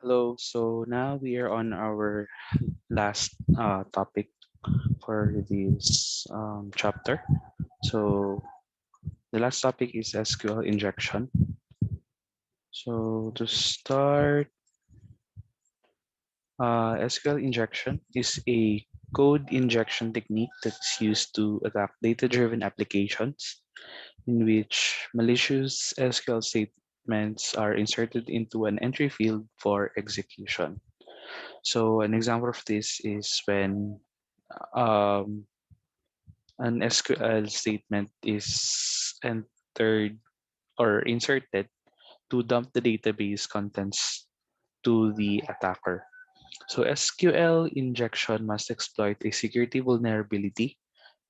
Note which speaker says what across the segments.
Speaker 1: Hello. So now we are on our last topic for this chapter. So the last topic is SQL injection. So to start, SQL injection is a code injection technique that's used to attack data-driven applications in which malicious SQL statements are inserted into an entry field for execution. So an example of this is when um, an SQL statement is entered or inserted to dump the database contents to the attacker. So SQL injection must exploit a security vulnerability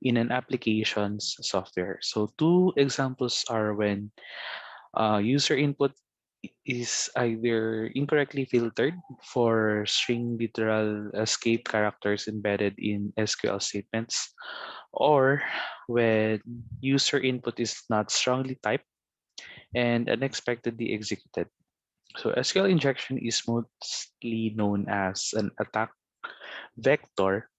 Speaker 1: in an application's software. So two examples are when user input is either incorrectly filtered for string literal escape characters embedded in SQL statements, or when user input is not strongly typed and unexpectedly executed. So SQL injection is mostly known as an attack vector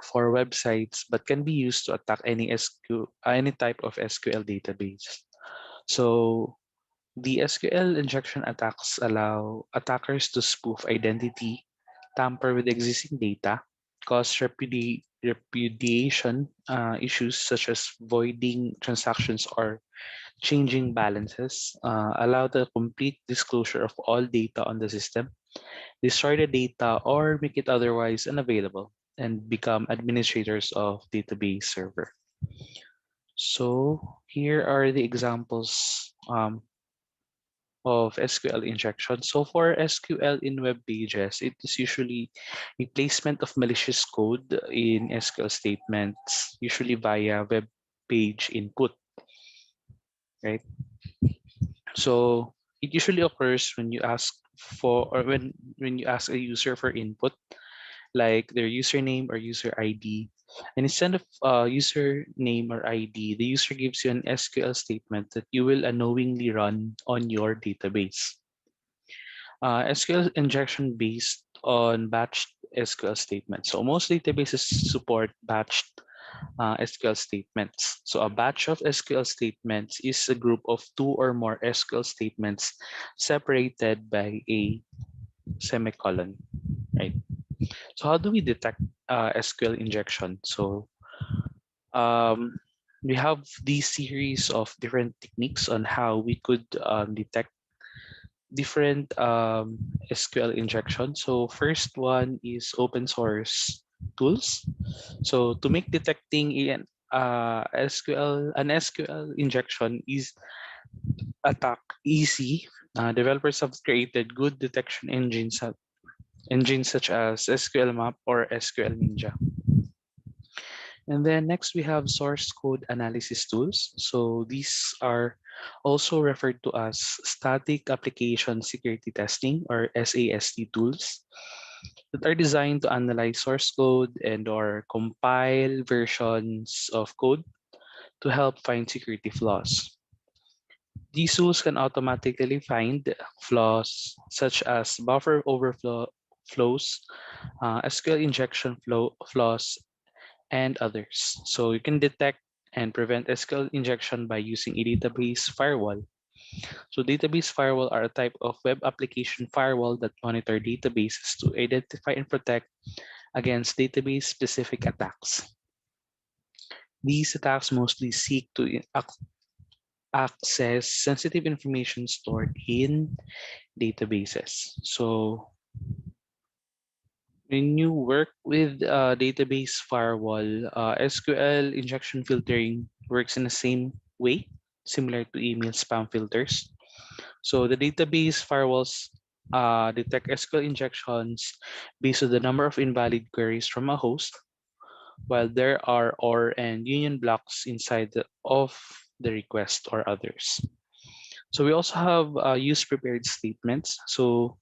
Speaker 1: for websites, but can be used to attack any type of SQL database. So the SQL injection attacks allow attackers to spoof identity, tamper with existing data, cause repudiation issues such as voiding transactions or changing balances, allow the complete disclosure of all data on the system, destroy the data or make it otherwise unavailable, and become administrators of database server. So here are the examples of SQL injection. So for SQL in web pages, it is usually a placement of malicious code in SQL statements, usually via web page input, right? So it usually occurs when you ask for or when you ask a user for input, like their username or user ID. And instead of username or ID, the user gives you an SQL statement that you will unknowingly run on your database. SQL injection based on batched SQL statements. So most databases support batched SQL statements. So a batch of SQL statements is a group of two or more SQL statements separated by a semicolon, right? So how do we detect SQL injection? So um, we have these series of different techniques on how we could detect different SQL injection. So first one is open source tools. So to make detecting an SQL injection is attack easy, developers have created good detection engines such as SQL Map or SQL Ninja. And then next we have source code analysis tools. So these are also referred to as static application security testing or SAST tools that are designed to analyze source code and or compile versions of code to help find security flaws. These tools can automatically find flaws such as buffer overflow flows, SQL injection flaws, and others. So you can detect and prevent SQL injection by using a database firewall. So database firewall are a type of web application firewall that monitor databases to identify and protect against database specific attacks. These attacks mostly seek to access sensitive information stored in databases. So when you work with database firewall, SQL injection filtering works in the same way, similar to email spam filters. So the database firewalls detect SQL injections based on the number of invalid queries from a host, while there are OR and union blocks inside of the request or others. So we also have use prepared statements. So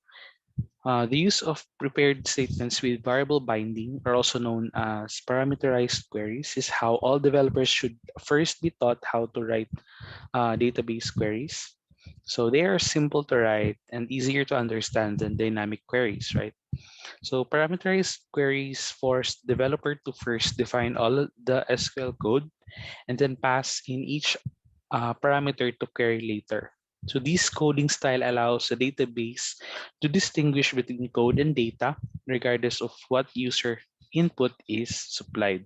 Speaker 1: the use of prepared statements with variable binding, are also known as parameterized queries, is how all developers should first be taught how to write database queries. So they are simple to write and easier to understand than dynamic queries, right? So parameterized queries force developer to first define all of the SQL code and then pass in each parameter to query later. So this coding style allows a database to distinguish between code and data regardless of what user input is supplied.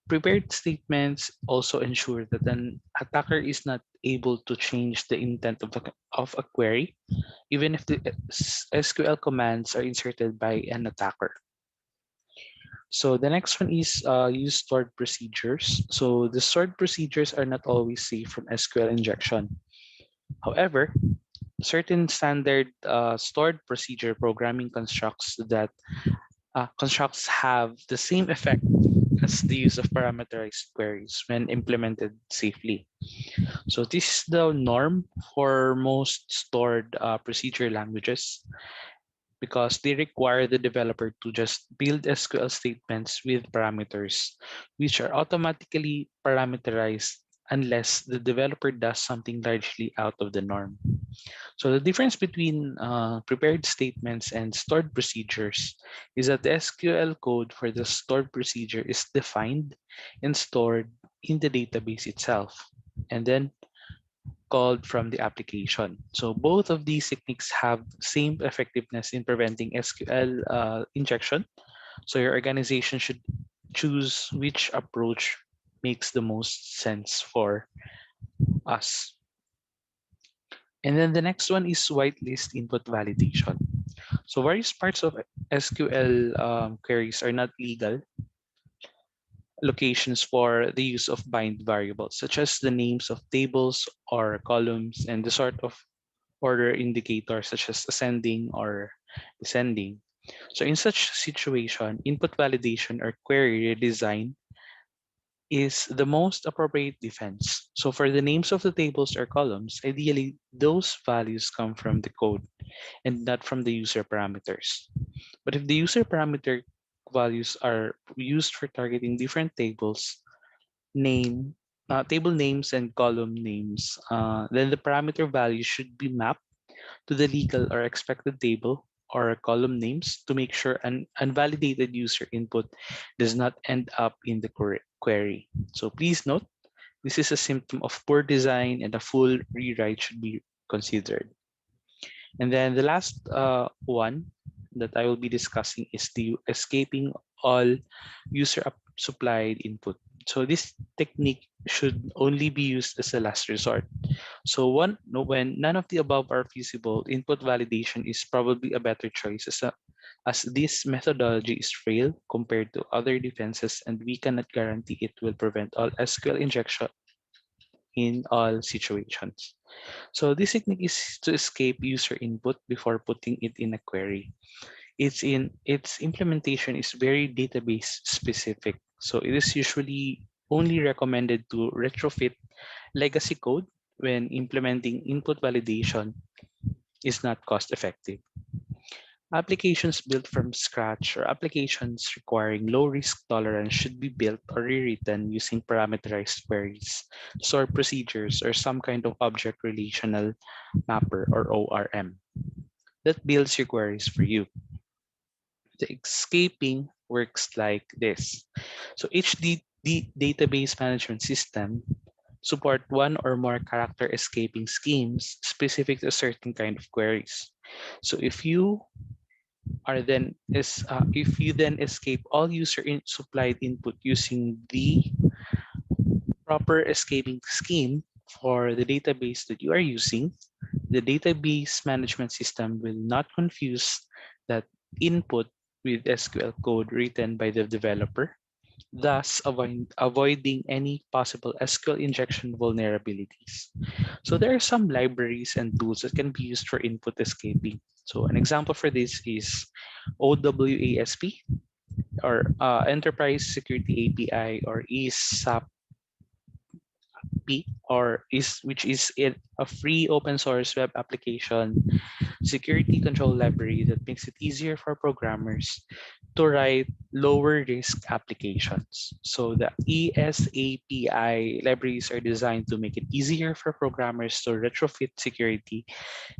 Speaker 1: Prepared statements also ensure that an attacker is not able to change the intent of a query, even if the SQL commands are inserted by an attacker. So the next one is use stored procedures. So the stored procedures are not always safe from SQL injection. However, certain standard stored procedure programming constructs have the same effect as the use of parameterized queries when implemented safely. So this is the norm for most stored procedure languages because they require the developer to just build SQL statements with parameters, which are automatically parameterized unless the developer does something largely out of the norm. So the difference between prepared statements and stored procedures is that the SQL code for the stored procedure is defined and stored in the database itself, and then called from the application. So both of these techniques have same effectiveness in preventing SQL injection. So your organization should choose which approach makes the most sense for us. And then the next one is whitelist input validation. So various parts of SQL queries are not legal locations for the use of bind variables, such as the names of tables or columns and the sort of order indicators such as ascending or descending. So in such situation, input validation or query redesign is the most appropriate defense. So for the names of the tables or columns, ideally those values come from the code and not from the user parameters. But if the user parameter values are used for targeting different tables, table names and column names, then the parameter value should be mapped to the legal or expected table or column names to make sure an unvalidated user input does not end up in the query. So please note, this is a symptom of poor design and a full rewrite should be considered. And then the last one that I will be discussing is the escaping all supplied input. So this technique should only be used as a last resort. So when none of the above are feasible, input validation is probably a better choice as this methodology is frail compared to other defenses and we cannot guarantee it will prevent all SQL injection in all situations. So this technique is to escape user input before putting it in a query. Its implementation is very database specific. So it is usually only recommended to retrofit legacy code when implementing input validation is not cost effective. Applications built from scratch or applications requiring low risk tolerance should be built or rewritten using parameterized queries, stored procedures, or some kind of object relational mapper or ORM that builds your queries for you. The escaping works like this. So each database management system support one or more character escaping schemes specific to a certain kind of queries. So if you then escape all supplied input using the proper escaping scheme for the database that you are using, the database management system will not confuse that input with SQL code written by the developer, thus avoiding any possible SQL injection vulnerabilities. So there are some libraries and tools that can be used for input escaping. So an example for this is OWASP or Enterprise Security API or ESAP or is which is a free open source web application security control library that makes it easier for programmers to write lower risk applications. So the ESAPI libraries are designed to make it easier for programmers to retrofit security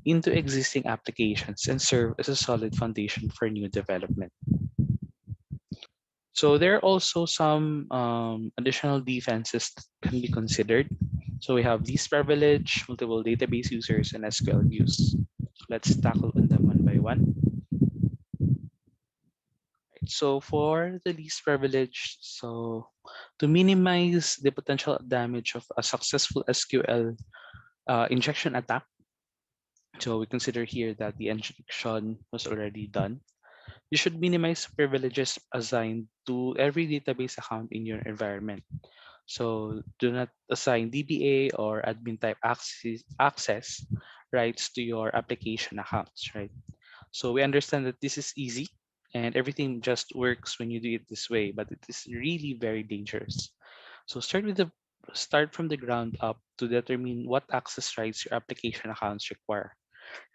Speaker 1: into existing applications and serve as a solid foundation for new development. So there are also some additional defenses that can be considered. So we have least privilege, multiple database users, and SQL views. Let's tackle them one by one. So for the least privilege, so to minimize the potential damage of a successful SQL injection attack, so we consider here that the injection was already done. You should minimize privileges assigned to every database account in your environment. So do not assign DBA or admin type access rights to your application accounts, right? So we understand that this is easy and everything just works when you do it this way, but it is really very dangerous. So start from the ground up to determine what access rights your application accounts require,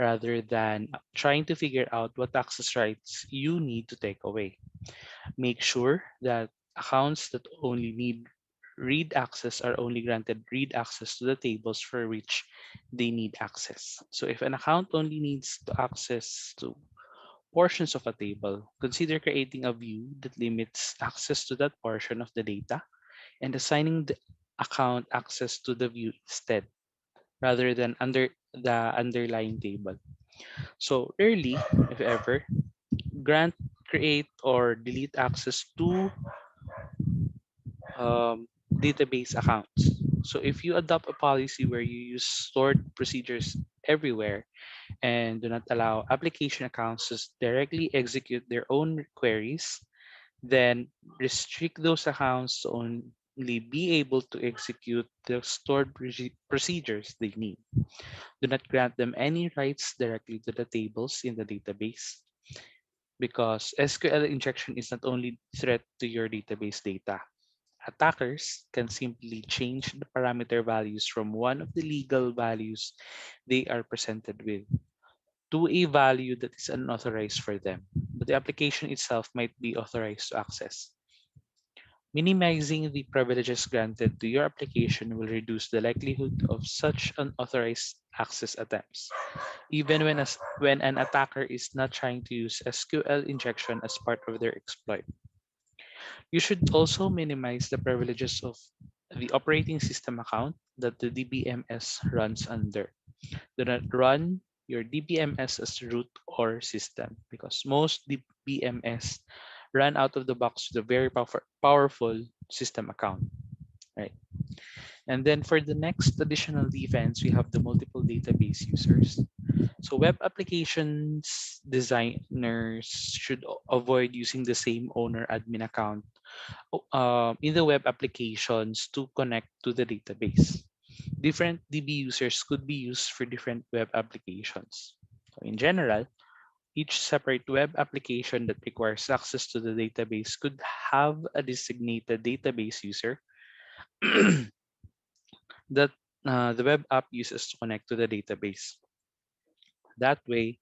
Speaker 1: rather than trying to figure out what access rights you need to take away. Make sure that accounts that only need read access are only granted read access to the tables for which they need access. So if an account only needs to access to portions of a table, consider creating a view that limits access to that portion of the data and assigning the account access to the view instead, rather than under the underlying table. So early, if ever, grant, create, or delete access to database accounts. So if you adopt a policy where you use stored procedures everywhere and do not allow application accounts to directly execute their own queries, then restrict those accounts to only be able to execute the stored procedures they need. Do not grant them any rights directly to the tables in the database, because SQL injection is not only threat to your database data. Attackers can simply change the parameter values from one of the legal values they are presented with to a value that is unauthorized for them, but the application itself might be authorized to access. Minimizing the privileges granted to your application will reduce the likelihood of such unauthorized access attempts, even when an attacker is not trying to use SQL injection as part of their exploit. You should also minimize the privileges of the operating system account that the DBMS runs under. Do not run your DBMS as root or system, because most DBMS run out of the box with a very powerful system account, right? And then for the next additional defense, we have the multiple database users. So web applications designers should avoid using the same owner admin account in the web applications to connect to the database. Different DB users could be used for different web applications. So in general, each separate web application that requires access to the database could have a designated database user that the web app uses to connect to the database. That way,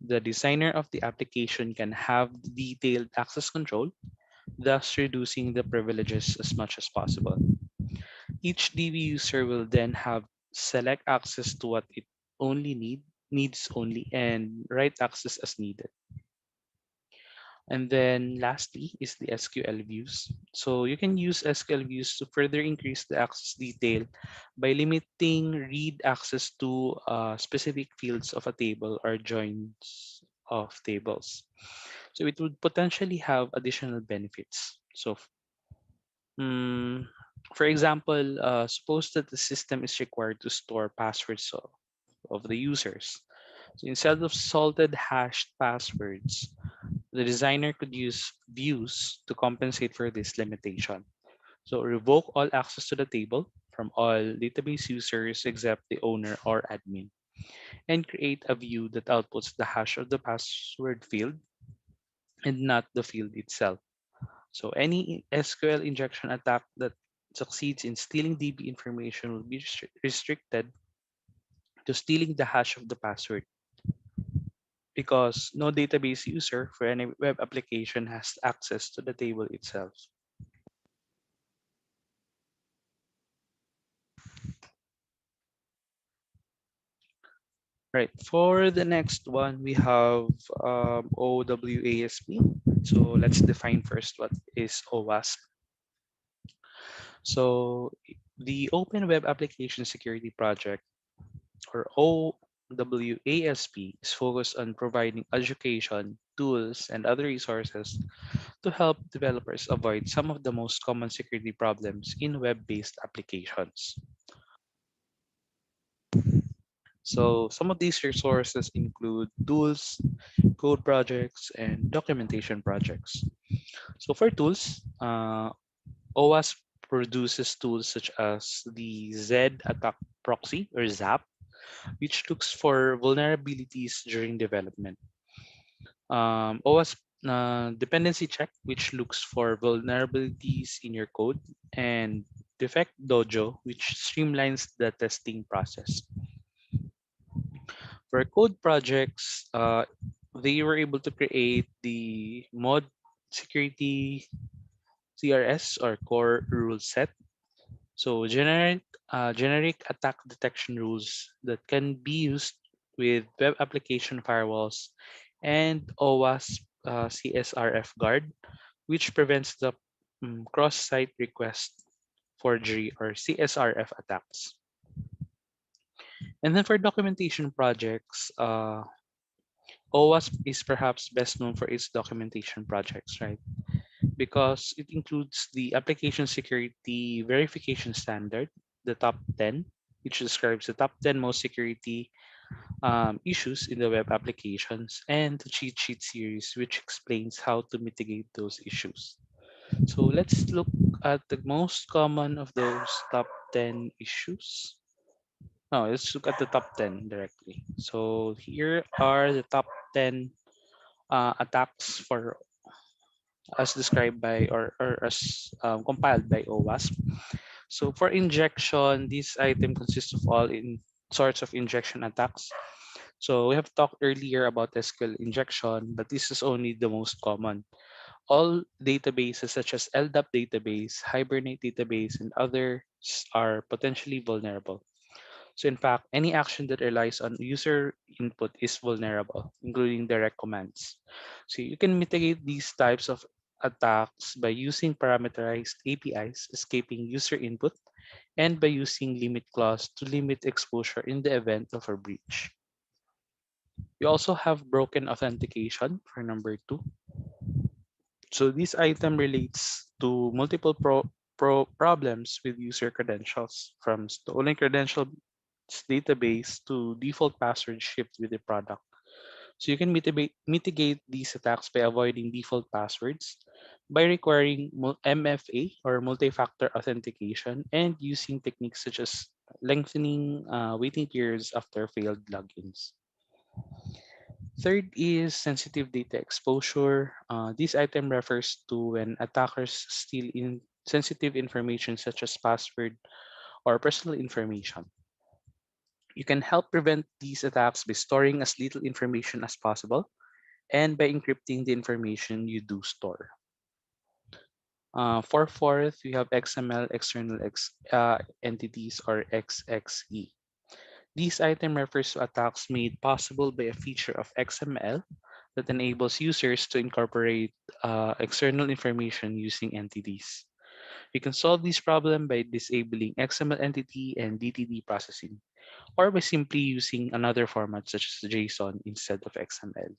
Speaker 1: the designer of the application can have detailed access control, thus reducing the privileges as much as possible. Each DB user will then have select access to what it only needs only, and write access as needed. And then lastly is the SQL views. So you can use SQL views to further increase the access detail by limiting read access to specific fields of a table or joins of tables. So it would potentially have additional benefits. So mm, for example, suppose that the system is required to store passwords of the users. So instead of salted hashed passwords, the designer could use views to compensate for this limitation. So revoke all access to the table from all database users except the owner or admin, and create a view that outputs the hash of the password field and not the field itself. So any SQL injection attack that succeeds in stealing DB information will be restricted to stealing the hash of the password. because no database user for any web application has access to the table itself. Right. For the next one, we have OWASP. So let's define first what is OWASP. So the Open Web Application Security Project, or OWASP, is focused on providing education, tools, and other resources to help developers avoid some of the most common security problems in web-based applications. So some of these resources include tools, code projects, and documentation projects. So for tools, OWASP produces tools such as the Z attack proxy or ZAP, which looks for vulnerabilities during development. OWASP dependency check, which looks for vulnerabilities in your code, and Defect Dojo, which streamlines the testing process. For code projects, they were able to create the mod security CRS or core rule set. So generic attack detection rules that can be used with web application firewalls and OWASP CSRF guard, which prevents the cross-site request forgery or CSRF attacks. And then for documentation projects, OWASP is perhaps best known for its documentation projects, right? Because it includes the application security verification standard, the top 10, which describes the top 10 most security issues in the web applications, and the cheat sheet series, which explains how to mitigate those issues. So let's look at the most common of those top 10 issues. No, let's look at the top 10 directly. So here are the top 10 attacks for as described by or as compiled by OWASP. So for injection, this item consists of all in sorts of injection attacks. So we have talked earlier about SQL injection, but this is only the most common. All databases such as LDAP database, Hibernate database, and others are potentially vulnerable. So in fact, any action that relies on user input is vulnerable, including direct commands. So you can mitigate these types of attacks by using parameterized APIs, escaping user input, and by using limit clause to limit exposure in the event of a breach. We also have broken authentication for number two. So this item relates to multiple problems with user credentials, from stolen credentials database to default password shipped with the product. So you can mitigate these attacks by avoiding default passwords, by requiring MFA or multi-factor authentication, and using techniques such as lengthening waiting periods after failed logins. Third is sensitive data exposure. This item refers to when attackers steal in sensitive information such as password or personal information. You can help prevent these attacks by storing as little information as possible and by encrypting the information you do store. For fourth, we have XML external entities or XXE. This item refers to attacks made possible by a feature of XML that enables users to incorporate external information using entities. You can solve this problem by disabling XML entity and DTD processing, or by simply using another format such as JSON instead of XML.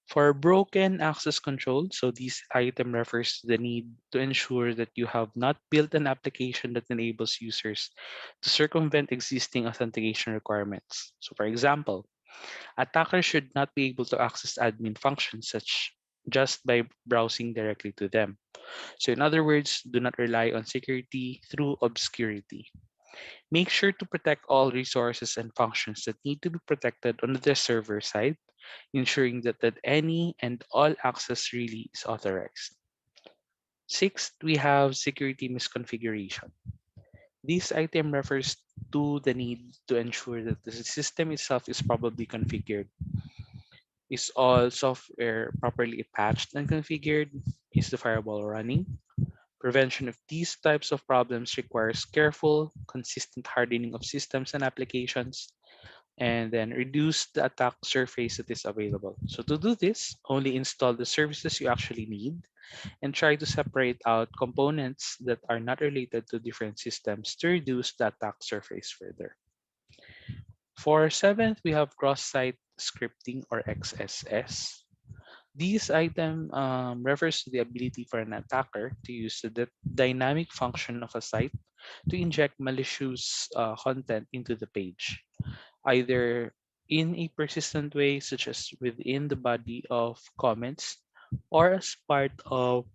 Speaker 1: For broken access control, so this item refers to the need to ensure that you have not built an application that enables users to circumvent existing authentication requirements. So for example, attackers should not be able to access admin functions such just by browsing directly to them. So in other words, do not rely on security through obscurity. Make sure to protect all resources and functions that need to be protected on the server side, ensuring that any and all access really is authorized. Sixth, we have security misconfiguration. This item refers to the need to ensure that the system itself is properly configured. Is all software properly patched and configured? Is the firewall running? Prevention of these types of problems requires careful, consistent hardening of systems and applications, and then reduce the attack surface that is available. So to do this, only install the services you actually need and try to separate out components that are not related to different systems to reduce the attack surface further. For seventh, we have cross-site scripting or XSS. This item refers to the ability for an attacker to use the dynamic function of a site to inject malicious content into the page, either in a persistent way, such as within the body of comments, or as part of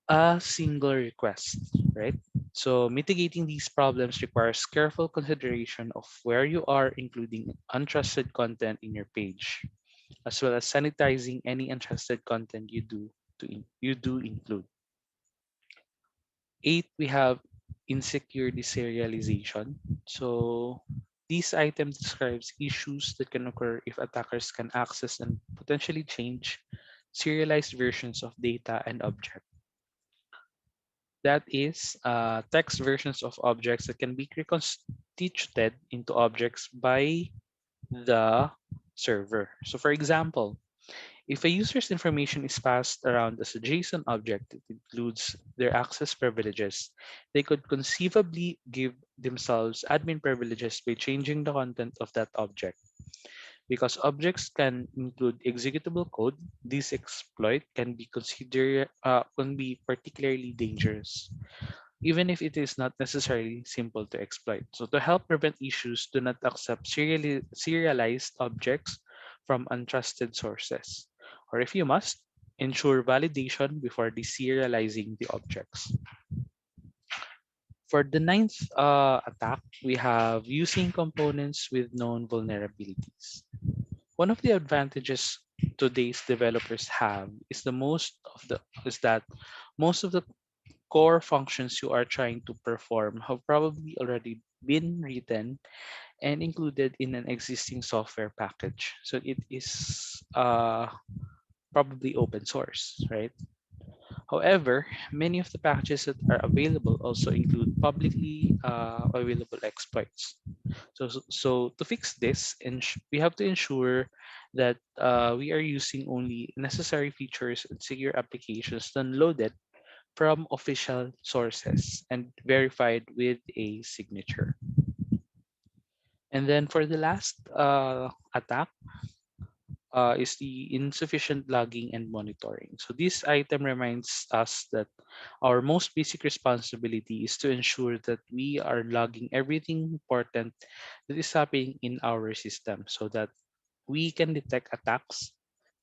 Speaker 1: a single request, right? So mitigating these problems requires careful consideration of where you are including untrusted content in your page, as well as sanitizing any untrusted content you do include. Eight, we have insecure deserialization. So this item describes issues that can occur if attackers can access and potentially change serialized versions of data and objects. That is, text versions of objects that can be reconstituted into objects by the server. So for example, if a user's information is passed around as a JSON object that includes their access privileges, they could conceivably give themselves admin privileges by changing the content of that object. Because objects can include executable code, this exploit can be particularly dangerous, even if it is not necessarily simple to exploit. So to help prevent issues, do not accept serialized objects from untrusted sources. Or if you must, ensure validation before deserializing the objects. For the ninth attack, we have using components with known vulnerabilities. One of the advantages today's developers have is that most of the core functions you are trying to perform have probably already been written and included in an existing software package. So it is probably open source, right? However, many of the packages that are available also include publicly available exploits. So to fix this, we have to ensure that we are using only necessary features and secure applications downloaded from official sources and verified with a signature. And then for the last attack is the insufficient logging and monitoring. So this item reminds us that our most basic responsibility is to ensure that we are logging everything important that is happening in our system so that we can detect attacks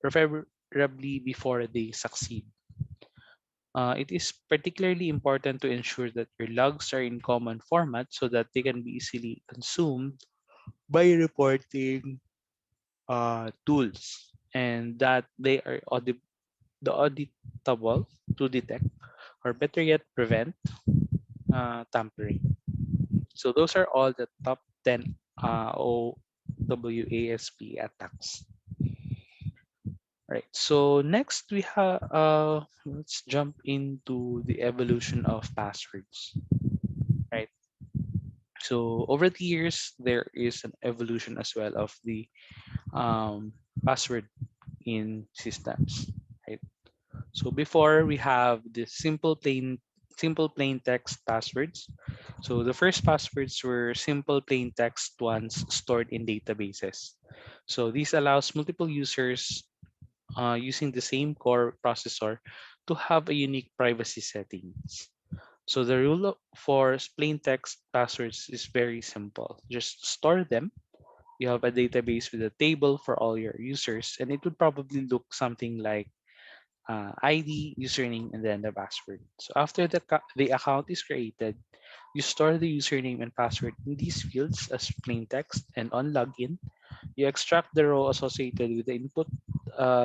Speaker 1: preferably before they succeed. It is particularly important to ensure that your logs are in common format so that they can be easily consumed by reporting tools and that they are auditable to detect or better yet prevent tampering. So those are all the top 10 OWASP attacks. Right. So next we have let's jump into the evolution of passwords. Right. So over the years there is an evolution as well of the password in systems. Right. So before we have the simple plain text passwords. So the first passwords were simple plain text ones stored in databases. So this allows multiple users using the same core processor to have a unique privacy settings. So the for plain text passwords is very simple. Just store them. You have a database with a table for all your users, and it would probably look something like ID, username, and then the password. So after the account is created, you store the username and password in these fields as plain text, and on login, you extract the row associated with the input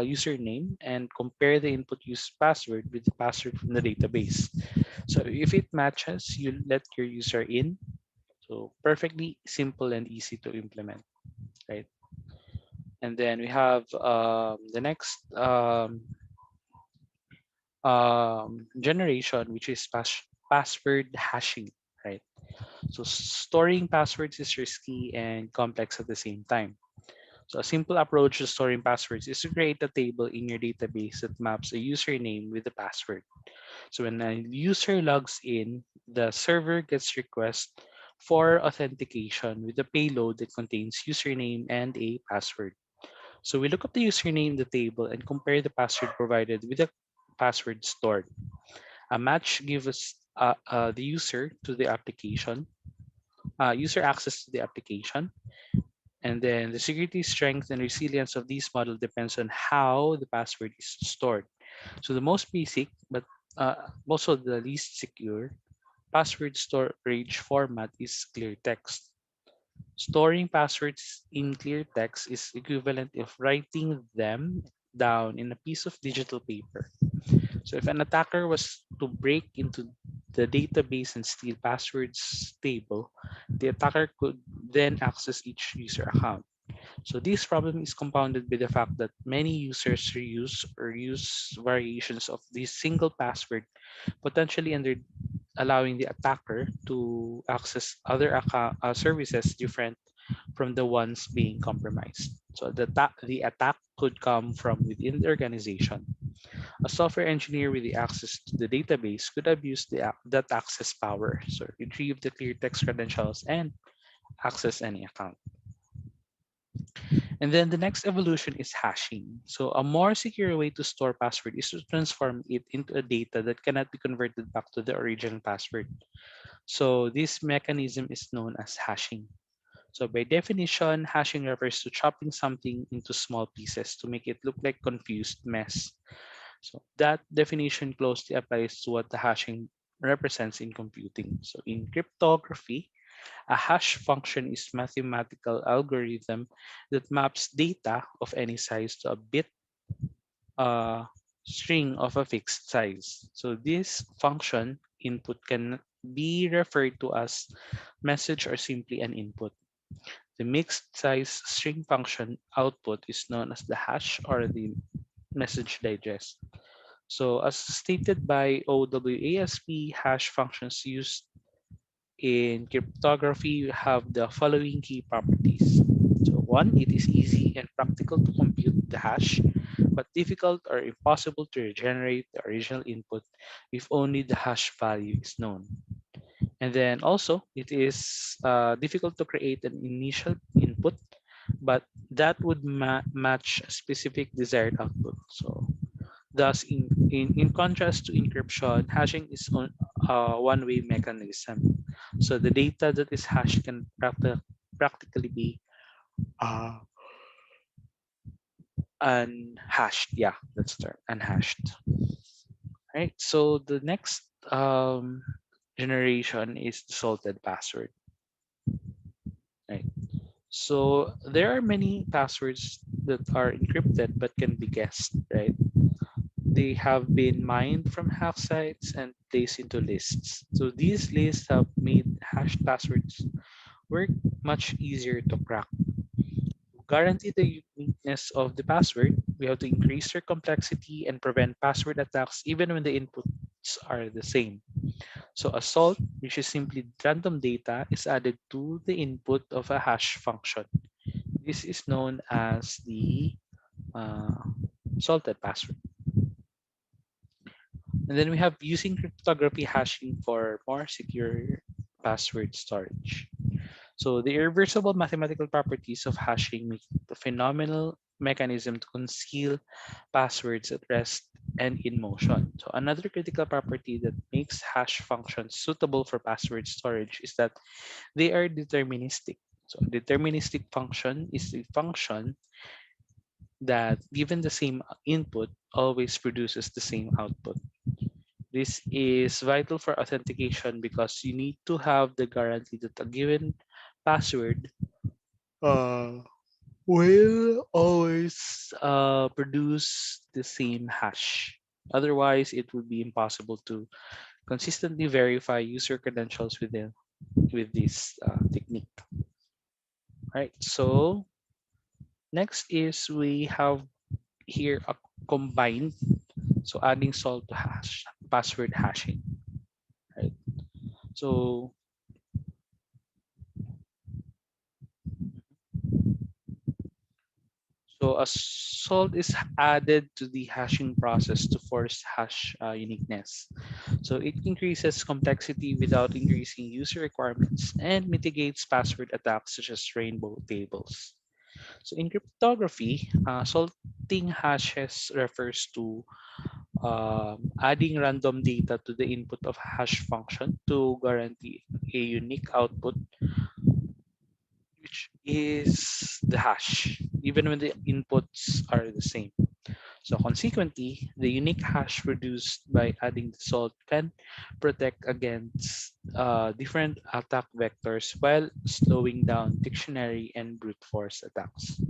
Speaker 1: username and compare the input use password with the password from the database. So if it matches, you let your user in. So perfectly simple and easy to implement, right? And then we have the next generation, which is password hashing, right? So storing passwords is risky and complex at the same time. So a simple approach to storing passwords is to create a table in your database that maps a username with a password. So when a user logs in, the server gets request for authentication with a payload that contains username and a password. So we look up the username in the table and compare the password provided with the password stored. A match gives us the user access to the application, and then the security strength and resilience of this model depends on how the password is stored. So the most basic, but also the least secure, password storage format is clear text. Storing passwords in clear text is equivalent of writing them down in a piece of digital paper. So if an attacker was to break into the database and steal passwords table, the attacker could then access each user account. So this problem is compounded by the fact that many users reuse or use variations of this single password, potentially under allowing the attacker to access other services different from the ones being compromised. So the attack could come from within the organization. A software engineer with the access to the database could abuse that access power, so retrieve the clear text credentials and access any account. And then the next evolution is hashing. So a more secure way to store password is to transform it into a data that cannot be converted back to the original password. So this mechanism is known as hashing. So by definition, hashing refers to chopping something into small pieces to make it look like confused mess. So that definition closely applies to what the hashing represents in computing. So in cryptography, a hash function is mathematical algorithm that maps data of any size to a bit uh, string of a fixed size. So this function input can be referred to as message or simply an input. The mixed size string function output is known as the hash or the message digest. So as stated by OWASP, hash functions used in cryptography have the following key properties. So one, it is easy and practical to compute the hash, but difficult or impossible to regenerate the original input if only the hash value is known. And then also, it is difficult to create an initial input, but that would match a specific desired output. So thus, in contrast to encryption, hashing is a one-way mechanism. So the data that is hashed can practically be uh, unhashed. Yeah, that's the term, unhashed. Right. So the next generation is the salted password. Right. So there are many passwords that are encrypted but can be guessed. Right. They have been mined from hack sites and placed into lists. So these lists have made hashed passwords work much easier to crack. To guarantee the uniqueness of the password, we have to increase their complexity and prevent password attacks even when the inputs are the same. So a salt, which is simply random data, is added to the input of a hash function. This is known as the uh, salted password. And then we have using cryptography hashing for more secure password storage. So the irreversible mathematical properties of hashing make it a phenomenal mechanism to conceal passwords at rest and in motion. So another critical property that makes hash functions suitable for password storage is that they are deterministic. So a deterministic function is a function that given the same input always produces the same output. This is vital for authentication because you need to have the guarantee that a given password uh, will always produce the same hash. Otherwise, it would be impossible to consistently verify user credentials with this technique. Right. So Next is we have here a combined, so adding salt to hash, password hashing, right? So So a salt is added to the hashing process to force hash uniqueness. So it increases complexity without increasing user requirements and mitigates password attacks such as rainbow tables. So in cryptography, salting hashes refers to adding random data to the input of hash function to guarantee a unique output, which is the hash, even when the inputs are the same. So consequently, the unique hash produced by adding the salt can protect against different attack vectors while slowing down dictionary and brute force attacks.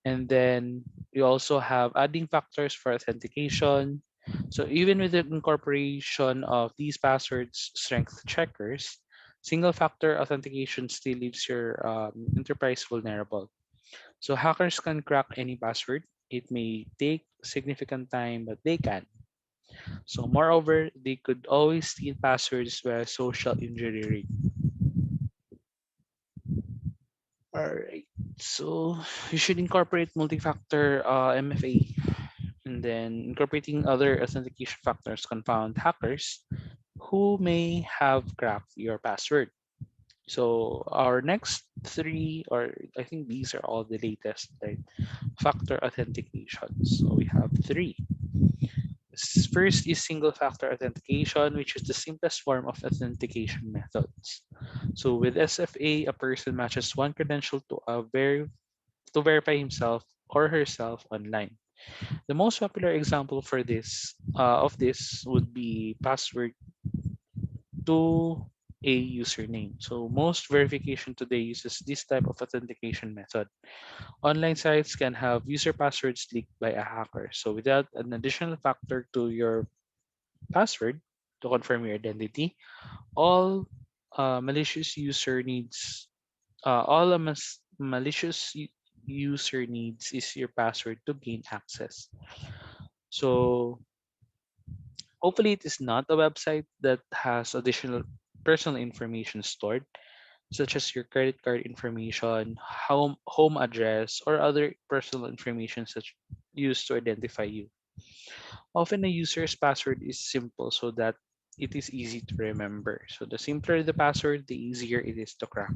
Speaker 1: And then we also have adding factors for authentication. So even with the incorporation of these passwords strength checkers, single factor authentication still leaves your enterprise vulnerable. So hackers can crack any password. It may take significant time, but they can. So moreover, they could always steal passwords via social engineering. Alright. So you should incorporate multi-factor MFA, and then incorporating other authentication factors confound hackers who may have cracked your password. So our next three, or I think these are all the latest, right? Factor authentication. So we have three. First is single factor authentication, which is the simplest form of authentication methods. So with SFA, a person matches one credential to to verify himself or herself online. The most popular example for this would be password to a username. So most verification today uses this type of authentication method. Online sites can have user passwords leaked by a hacker. So without an additional factor to your password to confirm your identity, all malicious user needs all a malicious user needs is your password to gain access. So hopefully it is not a website that has additional personal information stored, such as your credit card information, home address, or other personal information such used to identify you. Often a user's password is simple so that it is easy to remember. So the simpler the password, the easier it is to crack,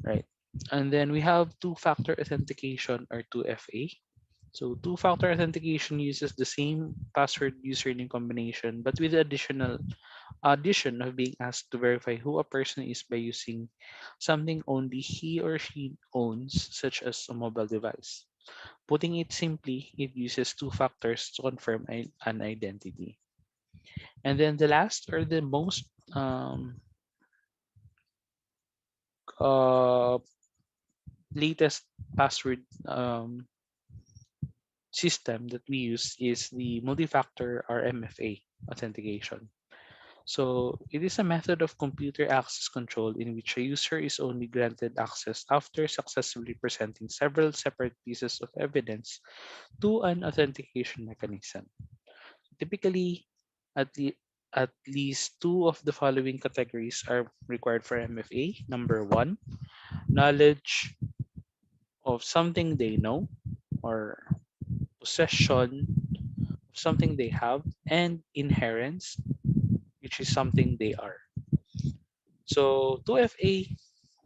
Speaker 1: right? And then we have two-factor authentication, or 2FA. So two-factor authentication uses the same password username combination but with the addition of being asked to verify who a person is by using something only he or she owns, such as a mobile device. Putting it simply, it uses two factors to confirm an identity. And then the last, or the most uh, latest password system that we use is the multi-factor, or MFA authentication. So it is a method of computer access control in which a user is only granted access after successfully presenting several separate pieces of evidence to an authentication mechanism. Typically, at, the, at least two of the following categories are required for MFA. Number one, knowledge of something they know, or possession of something they have, and inherence, which is something they are. So 2FA,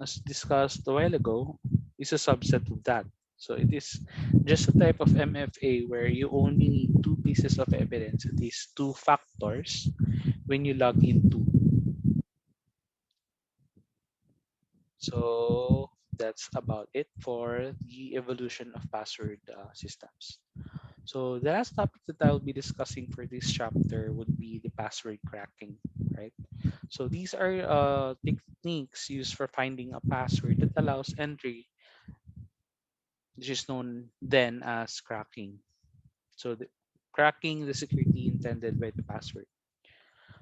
Speaker 1: as discussed a while ago, is a subset of that. So it is just a type of MFA where you only need two pieces of evidence, at least two factors, when you log into. So that's about it for the evolution of password systems. So the last topic that I'll be discussing for this chapter would be the password cracking, right? So these are techniques used for finding a password that allows entry, which is known then as cracking. So cracking the security intended by the password.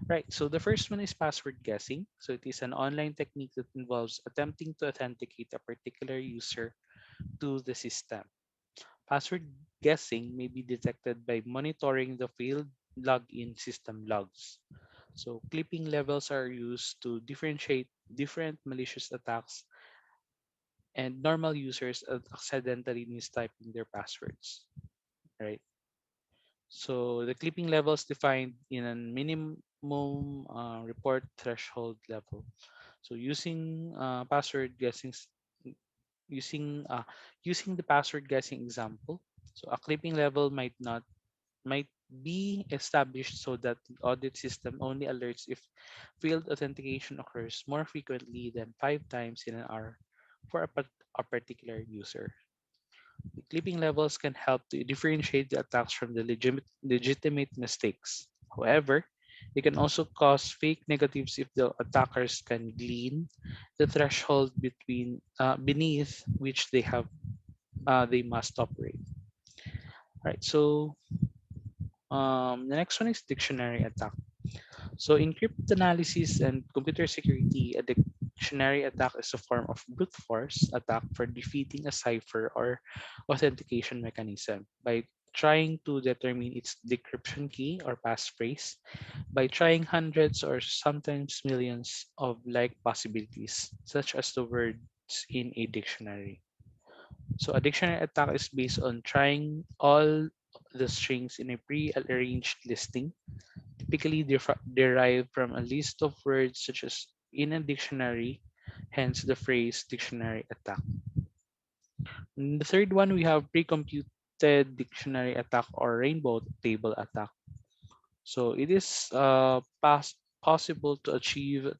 Speaker 1: Right. So the first one is password guessing. So it is an online technique that involves attempting to authenticate a particular user to the system. Password guessing may be detected by monitoring the failed login system logs. So clipping levels are used to differentiate different malicious attacks and normal users accidentally mistyping their passwords, right? So the clipping levels defined in a minimum report threshold level. So password guessing, using using the password guessing example. So a clipping level might be established so that the audit system only alerts if failed authentication occurs more frequently than 5 times in an hour for a particular user. The clipping levels can help to differentiate the attacks from the legitimate mistakes. However, they can also cause fake negatives if the attackers can glean the threshold beneath which they must operate. Right. So the next one is dictionary attack. So in cryptanalysis and computer security, a dictionary attack is a form of brute force attack for defeating a cipher or authentication mechanism by trying to determine its decryption key or passphrase by trying hundreds or sometimes millions of like possibilities, such as the words in a dictionary. So a dictionary attack is based on trying all the strings in a pre-arranged listing typically derived from a list of words such as in a dictionary, hence the phrase dictionary attack. And the third one, we have pre-computed dictionary attack or rainbow table attack. So it is possible to achieve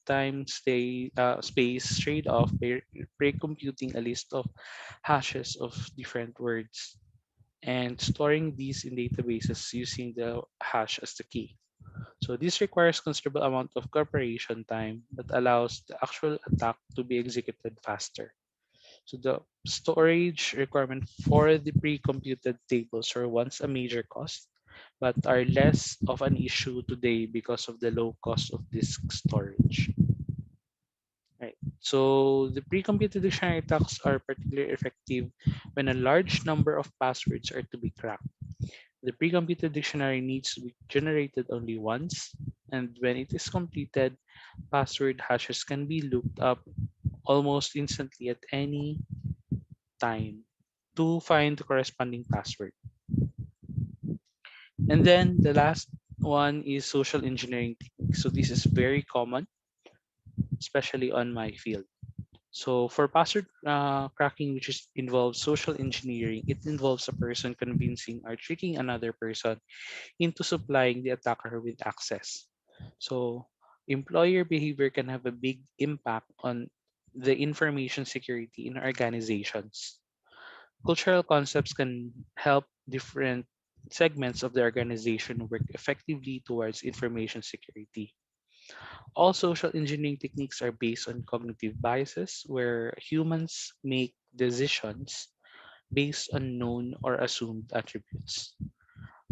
Speaker 1: space trade-off by pre-computing a list of hashes of different words and storing these in databases using the hash as the key. So this requires considerable amount of preparation time but allows the actual attack to be executed faster. So the storage requirement for the pre-computed tables were once a major cost, but are less of an issue today because of the low cost of disk storage. Right. So the pre-computed dictionary attacks are particularly effective when a large number of passwords are to be cracked. The pre-computed dictionary needs to be generated only once, and when it is completed, password hashes can be looked up almost instantly at any time to find the corresponding password. And then the last one is social engineering techniques. So this is very common, especially on my field. So for password cracking, which involves social engineering, it involves a person convincing or tricking another person into supplying the attacker with access. So employer behavior can have a big impact on the information security in organizations. Cultural concepts can help different segments of the organization work effectively towards information security. All social engineering techniques are based on cognitive biases, where humans make decisions based on known or assumed attributes.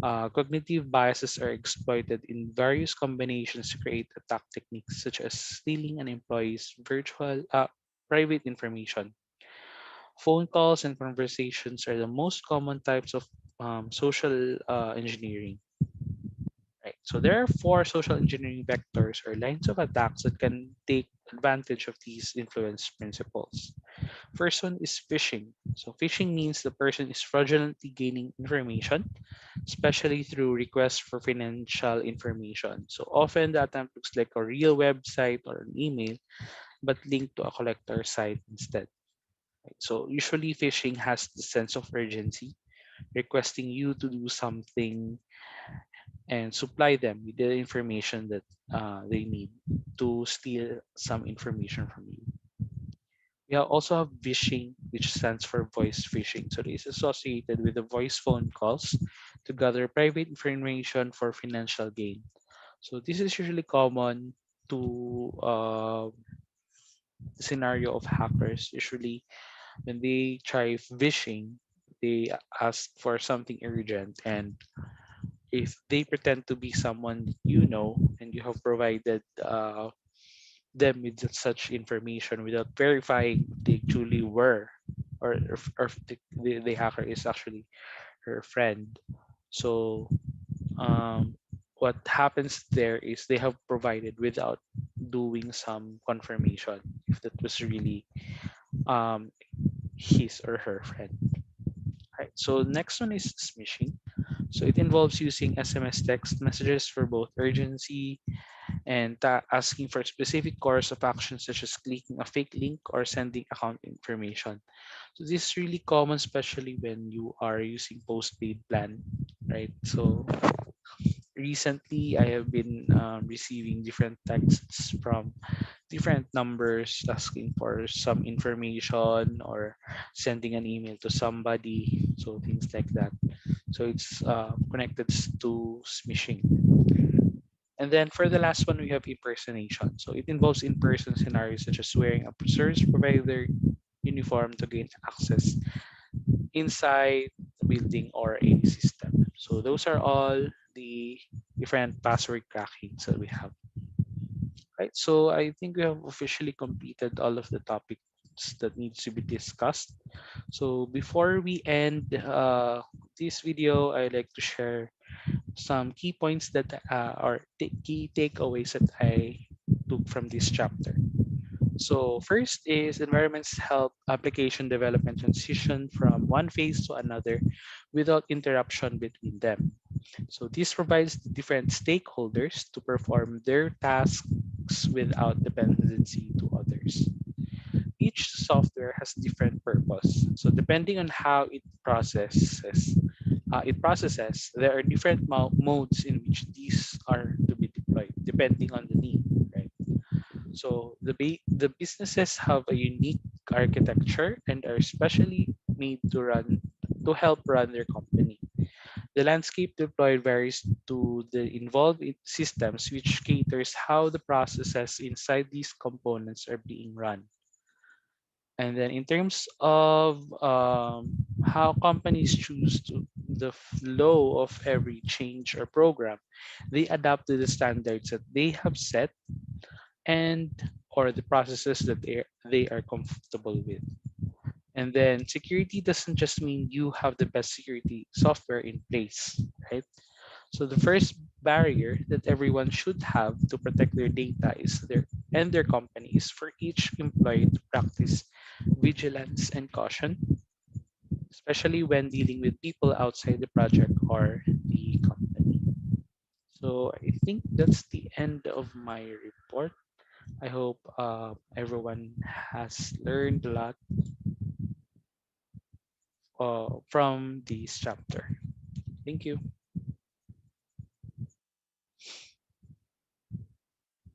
Speaker 1: Cognitive biases are exploited in various combinations to create attack techniques, such as stealing an employee's private information. Phone calls and conversations are the most common types of social engineering. Right. So there are four social engineering vectors or lines of attacks that can take advantage of these influence principles. First one is phishing. So phishing means the person is fraudulently gaining information, especially through requests for financial information. So often the attempt looks like a real website or an email, but linked to a collector site instead. Right? So usually phishing has the sense of urgency, requesting you to do something and supply them with the information that they need to steal some information from you. We also have phishing, which stands for voice phishing. So it is associated with the voice phone calls to gather private information for financial gain. So this is usually common to the scenario of hackers. Usually, when they try phishing, they ask for something urgent, and if they pretend to be someone you know and you have provided them with such information without verifying they truly were, or the hacker is actually her friend. So um, what happens there is they have provided without doing some confirmation if that was really um, his or her friend. Right. So next one is smishing. So it involves using SMS text messages for both urgency and asking for specific course of action, such as clicking a fake link or sending account information. So this is really common, especially when you are using postpaid plan, right? So recently, I have been receiving different texts from different numbers asking for some information or sending an email to somebody, so things like that. So it's connected to smishing. And then for the last one, we have impersonation. So it involves in-person scenarios such as wearing a service provider uniform to gain access inside the building or any system. So those are all the different password crackings that we have. Right. So I think we have officially completed all of the topics that needs to be discussed. So before we end this video, I'd like to share some key points that are key takeaways that I took from this chapter. So first is environments help application development transition from one phase to another without interruption between them. So this provides the different stakeholders to perform their tasks without dependency to others. Each software has different purpose. So depending on how it processes, there are different modes in which these are to be deployed, depending on the need, right? So the businesses have a unique architecture and are specially made to help run their company. The landscape deployed varies to the involved systems, which caters how the processes inside these components are being run. And then in terms of how companies choose the flow of every change or program, they adapt to the standards that they have set and or the processes that they are comfortable with. And then security doesn't just mean you have the best security software in place, right? So the first barrier that everyone should have to protect their data is their companies for each employee to practice vigilance and caution, especially when dealing with people outside the project or the company. So I think that's the end of my report. I hope everyone has learned a lot from this chapter. Thank you.